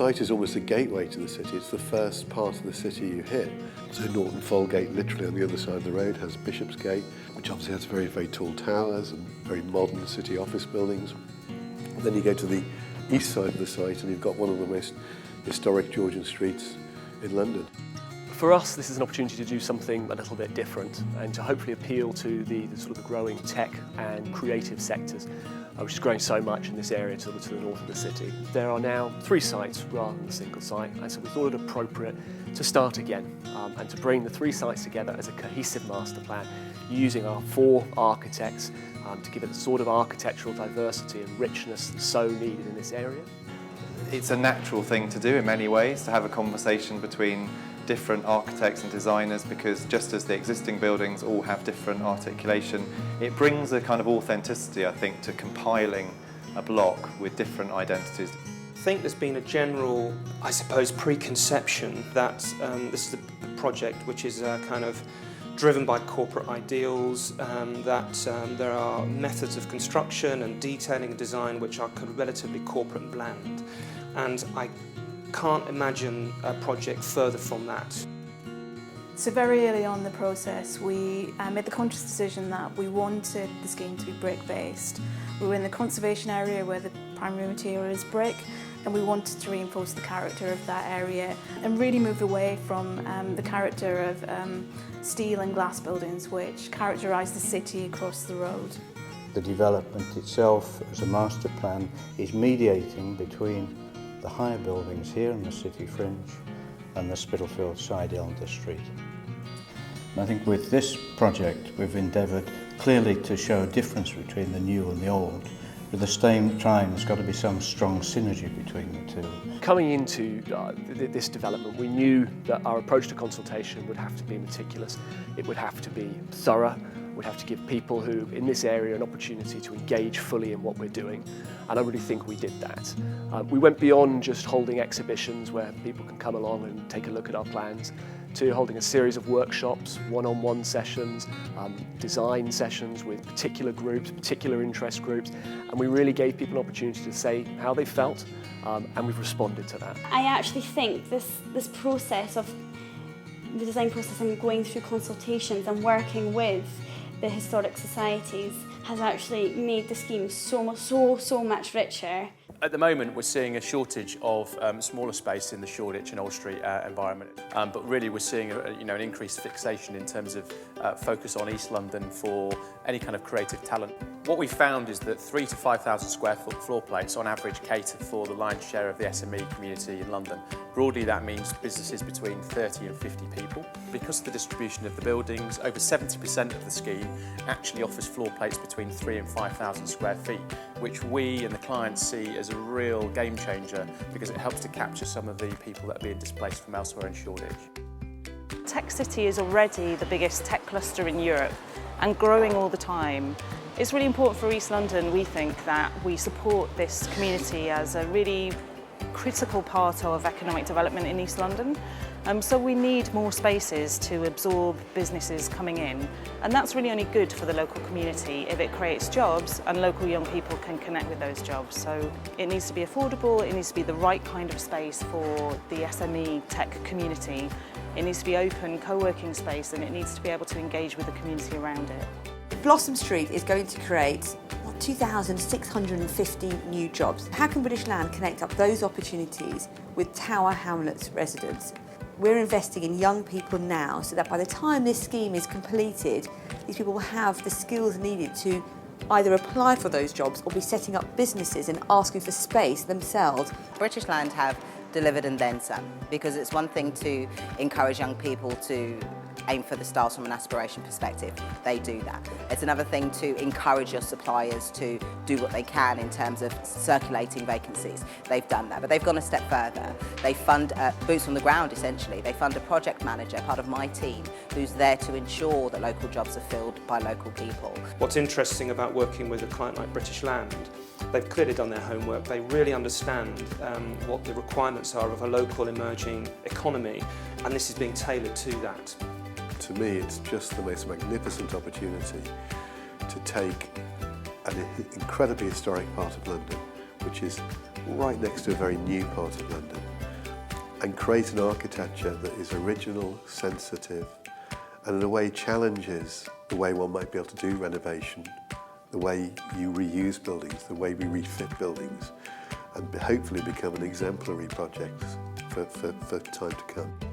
site is almost a gateway to the city. It's the first part of the city you hit. So Norton Folgate, literally on the other side of the road, has Bishopsgate, which obviously has very, very tall towers and very modern city office buildings. And then you go to the east side of the site and you've got one of the most historic Georgian streets in London. For us, this is an opportunity to do something a little bit different and to hopefully appeal to the sort of the growing tech and creative sectors, which is growing so much in this area to the north of the city. There are now 3 sites rather than a single site, and so we thought it appropriate to start again and to bring the 3 sites together as a cohesive master plan using our 4 architects to give it the sort of architectural diversity and richness that's so needed in this area. It's a natural thing to do in many ways, to have a conversation between different architects and designers, because just as the existing buildings all have different articulation, it brings a kind of authenticity, I think, to compiling a block with different identities. I think there's been a general, I suppose, preconception that this is a project which is kind of driven by corporate ideals, that there are methods of construction and detailing and design which are kind of relatively corporate and bland. And I can't imagine a project further from that. So very early on in the process we made the conscious decision that we wanted the scheme to be brick-based. We were in the conservation area where the primary material is brick, and we wanted to reinforce the character of that area and really move away from the character of steel and glass buildings which characterise the city across the road. The development itself as a master plan is mediating between the higher buildings here in the city fringe and the Spitalfield side Elder Street. And I think with this project we've endeavoured clearly to show a difference between the new and the old. At the same time there's got to be some strong synergy between the two. Coming into this development, we knew that our approach to consultation would have to be meticulous. It would have to be thorough. We'd have to give people who in this area an opportunity to engage fully in what we're doing, and I really think we did that. We went beyond just holding exhibitions where people can come along and take a look at our plans, to holding a series of workshops, one-on-one sessions, design sessions with particular groups, particular interest groups, and we really gave people an opportunity to say how they felt, and we've responded to that. I actually think this process of the design process and going through consultations and working with the historic societies has actually made the scheme so much richer. At the moment we're seeing a shortage of smaller space in the Shoreditch and Old Street environment, but really we're seeing an increased fixation in terms of focus on East London for any kind of creative talent. What we found is that 3,000 to 5,000 square foot floor plates on average cater for the lion's share of the SME community in London. Broadly that means businesses between 30 and 50 people. Because of the distribution of the buildings, over 70% of the scheme actually offers floor plates between 3,000 and 5,000 square feet, which we and the clients see as a real game changer because it helps to capture some of the people that are being displaced from elsewhere in Shoreditch. Tech City is already the biggest tech cluster in Europe and growing all the time. It's really important for East London, we think, that we support this community as a really critical part of economic development in East London. So we need more spaces to absorb businesses coming in, and that's really only good for the local community if it creates jobs and local young people can connect with those jobs. So it needs to be affordable, it needs to be the right kind of space for the SME tech community. It needs to be open co-working space, and it needs to be able to engage with the community around it. Blossom Street is going to create 2,650 new jobs. How can British Land connect up those opportunities with Tower Hamlets residents? We're investing in young people now so that by the time this scheme is completed, these people will have the skills needed to either apply for those jobs or be setting up businesses and asking for space themselves. British Land have delivered and then some, because it's one thing to encourage young people to aim for the stars from an aspiration perspective. They do that. It's another thing to encourage your suppliers to do what they can in terms of circulating vacancies. They've done that, but they've gone a step further. They fund boots on the ground, essentially. They fund a project manager, part of my team, who's there to ensure that local jobs are filled by local people. What's interesting about working with a client like British Land, they've clearly done their homework. They really understand what the requirements are of a local emerging economy, and this is being tailored to that. To me, it's just the most magnificent opportunity to take an incredibly historic part of London, which is right next to a very new part of London, and create an architecture that is original, sensitive, and in a way challenges the way one might be able to do renovation, the way you reuse buildings, the way we refit buildings, and hopefully become an exemplary project for time to come.